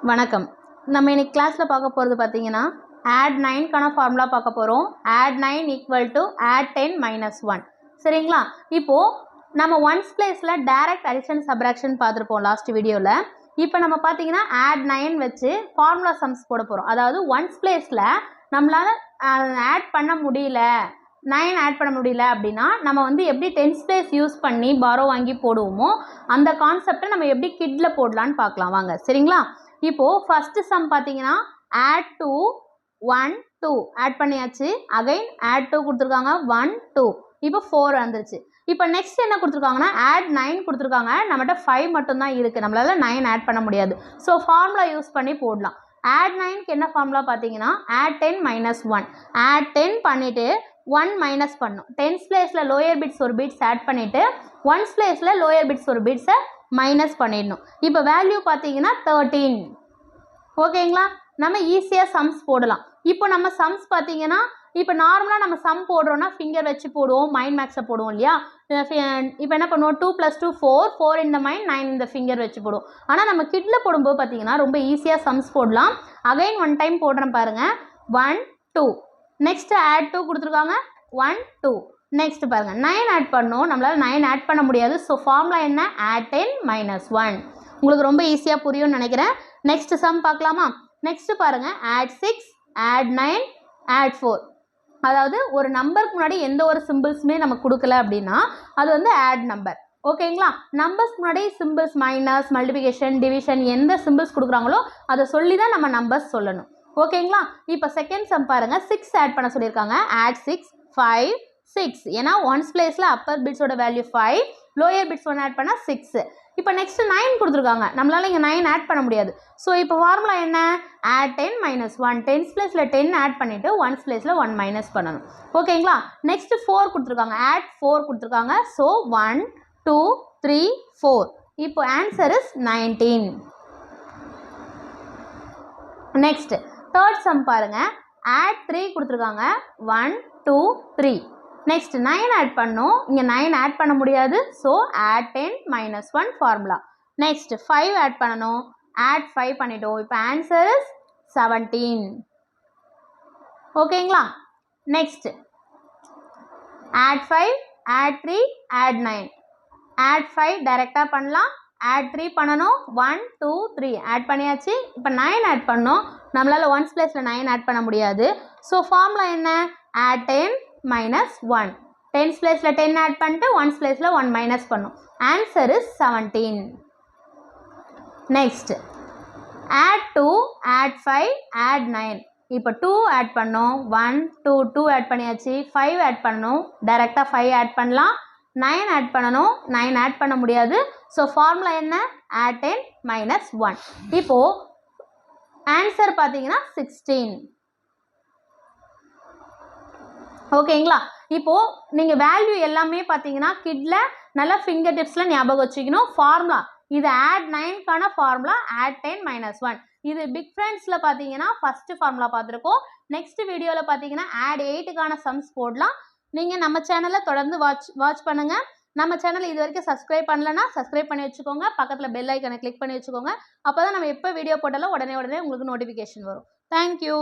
வணக்கம். நம்ம இன்னைக்கு கிளாஸ்ல பார்க்க போகிறது பார்த்தீங்கன்னா ஆட் 9க்கான ஃபார்முலா பார்க்க போகிறோம். Add 9 equal to add 10 minus 1. சரிங்களா? இப்போது நம்ம ஒன்ஸ் பிளேஸில் டைரக்ட் அடிஷன் சப்ராக்ஷன் பார்த்துருப்போம் லாஸ்ட் வீடியோவில். இப்போ நம்ம பார்த்தீங்கன்னா ஆட் 9 வச்சு ஃபார்முலா சம்ஸ் போட போகிறோம். அதாவது ஒன்ஸ் பிளேஸில் நம்மளால் ஆட் பண்ண முடியல, 9 ஆட் பண்ண முடியல அப்படின்னா நம்ம வந்து எப்படி டென்ஸ் பிளேஸ் யூஸ் பண்ணி பாரோ வாங்கி போடுவோமோ அந்த கான்செப்டை நம்ம எப்படி கிட்ல போடலான்னு பார்க்கலாம் வாங்க. சரிங்களா? இப்போது ஃபஸ்ட்டு சம் பார்த்தீங்கன்னா ஆட் 2 1 2 ஆட் பண்ணியாச்சு. அகைன் ஆட் 2 கொடுத்துருக்காங்க 1 2. இப்போ 4 வந்துருச்சு. இப்போ நெக்ஸ்ட் என்ன கொடுத்துருக்காங்கன்னா ஆட் 9 கொடுத்துருக்காங்க. நம்மகிட்ட 5 மட்டும்தான் இருக்குது, நம்மளால் 9 ஆட் பண்ண முடியாது. ஸோ ஃபார்முலா யூஸ் பண்ணி போடலாம். ஆட் 9க்கு என்ன ஃபார்முலா பார்த்தீங்கன்னா ஆட் 10 மைனஸ் 1. ஆட் 10 பண்ணிவிட்டு 1 மைனஸ் பண்ணும். டென்ஸ் பிளேஸில் லோயர் பிட்ஸ் ஒரு பிட்ஸ் ஆட் பண்ணிவிட்டு ஒன்ஸ் பிளேஸில் லோயர் பிட்ஸ் ஒரு பிட்ஸை மைனஸ் பண்ணிடணும். இப்போ வேல்யூ பார்த்தீங்கன்னா 13. ஓகேங்களா? நம்ம ஈஸியாக சம்ஸ் போடலாம். இப்போ நம்ம சம்ஸ் பார்த்தீங்கன்னா இப்போ நார்மலாக நம்ம சம் போடுறோன்னா ஃபிங்கர் வச்சு போடுவோம், மைண்ட் மேக்ஸை போடுவோம் இல்லையா? இப்போ என்ன பண்ணுவோம், 2 + 2 4, 4 இந்த மைண்ட், 9 இந்த ஃபிங்கர் வச்சு போடுவோம். ஆனால் நம்ம கிட்ல போடும்போது பார்த்தீங்கன்னா ரொம்ப ஈஸியாக சம்ஸ் போடலாம். அகைன் ஒன் டைம் போடுறேன் பாருங்கள். 1 2. நெக்ஸ்ட்டு ஆட் 2 கொடுத்துருக்காங்க 1 2. நெக்ஸ்ட் பாருங்கள் 9 ஆட் பண்ணோம், நம்மளால் 9 ஆட் பண்ண முடியாது. ஸோ ஃபார்முலா என்ன, ஆட் 10 மைனஸ் 1. உங்களுக்கு ரொம்ப ஈஸியாக புரியும்னு நினைக்கிறேன். நெக்ஸ்ட் சம் பார்க்கலாமா? நெக்ஸ்ட் பாருங்கள் ஆட் 6 ஆட் 9 ஆட் 4. அதாவது ஒரு நம்பருக்கு முன்னாடி எந்த ஒரு சிம்பிள்ஸுமே நம்ம கொடுக்கல அப்படின்னா அது வந்து ஆட் நம்பர். ஓகேங்களா? நம்பர்ஸ் முன்னாடி சிம்பிள்ஸ் மைனஸ், மல்டிபிகேஷன், டிவிஷன் எந்த சிம்பிள்ஸ் கொடுக்குறாங்களோ அதை சொல்லி தான் நம்ம நம்பர்ஸ் சொல்லணும். ஓகேங்களா? இப்போ செகண்ட் சம் பாருங்கள். 6 ஆட் பண்ண சொல்லியிருக்காங்க. ஆட் 6 5 6. ஏன்னா ஒன்ஸ் பிளேஸில் அப்பர் பிட்ஸோட வேல்யூ 5, லோயர் பிட்ஸ் 1 ஆட் பண்ணால் 6. இப்போ நெக்ஸ்ட் 9 கொடுத்துருக்காங்க, நம்மளால் இங்கே 9 ஆட் பண்ண முடியாது. ஸோ இப்போ ஃபார்முலா என்ன, ஆட் 10 மைனஸ் 1. டென்ஸ் பிளேஸில் 10 ஆட் பண்ணிவிட்டு ஒன்ஸ் பிளேஸில் 1 மைனஸ் பண்ணணும். ஓகேங்களா? நெக்ஸ்ட் 4 கொடுத்துருக்காங்க. ஆட் 4 கொடுத்துருக்காங்க. ஸோ 1 2 3 4. இப்போ answer is 19. Next third sum பாருங்கள். ஆட் 3 கொடுத்துருக்காங்க. 1 2 3. நெக்ஸ்ட் 9 ஆட் பண்ணோம், இங்கே 9 ஆட் பண்ண முடியாது. So add 10 minus 1 formula. Next 5 add பண்ணணும், ஆட் 5 பண்ணிட்டோம். இப்போ ஆன்சர் இஸ் 17. ஓகேங்களா? Next add 5 add 3 add 9. Add 5 டைரெக்டாக பண்ணலாம், ஆட் 3 பண்ணணும். 1 2 3 ஆட் பண்ணியாச்சு. இப்போ 9 ஆட் பண்ணோம், நம்மளால் ஒன்ஸ் பிளேஸில் 9 ஆட் பண்ண முடியாது. ஸோ ஃபார்முலா என்ன, ஆட் 10 மைனஸ் 1. டென்ஸ் பிளேஸில் 10 ஆட் பண்ணிட்டு ஒன்ஸ் பிளேஸில் 1 மைனஸ் பண்ணும். Answer is 17. Next add 2 add 5 add 9. இப்போ 2 ஆட் பண்ணோம், 1 2 2 ஆட் பண்ணியாச்சு. 5 ஆட் பண்ணணும், டைரெக்டாக 5 ஆட் பண்ணலாம். 9 ஆட் பண்ணணும், 9 ஆட் பண்ண முடியாது. ஸோ ஃபார்முலா என்ன, ஆட் 10 மைனஸ் 1. இப்போது ஆன்சர் பார்த்தீங்கன்னா 16. ஓகேங்களா? இப்போது நீங்கள் வேல்யூ எல்லாமே பார்த்தீங்கன்னா கிட்ல நல்லா ஃபிங்கர் டிப்ஸில் ஞாபகம் வச்சுக்கணும். ஃபார்முலா இது ஆட் 9க்கான ஃபார்முலா ஆட் 10 மைனஸ் 1. இது பிக் ஃப்ரெண்ட்ஸில் பார்த்தீங்கன்னா ஃபஸ்ட்டு ஃபார்முலா பார்த்துருக்கோம். நெக்ஸ்ட் வீடியோவில் பார்த்தீங்கன்னா ஆட் 8க்கான சம்ஸ் போடலாம். நீங்கள் நம்ம சேனலை தொடர்ந்து வாட்ச் பண்ணுங்கள். நம்ம சேனல் இது வரைக்கும் சப்ஸ்கிரைப் பண்ணலன்னா சப்ஸ்கிரைப் பண்ணி வச்சுக்கோங்க. பக்கத்தில் பெல் ஐக்கனை கிளிக் பண்ணி வச்சுக்கோங்க. அப்போ தான் நம்ம எப்போ வீடியோ போட்டாலும் உடனே உங்களுக்கு நோட்டிஃபிகேஷன் வரும். தேங்க்யூ.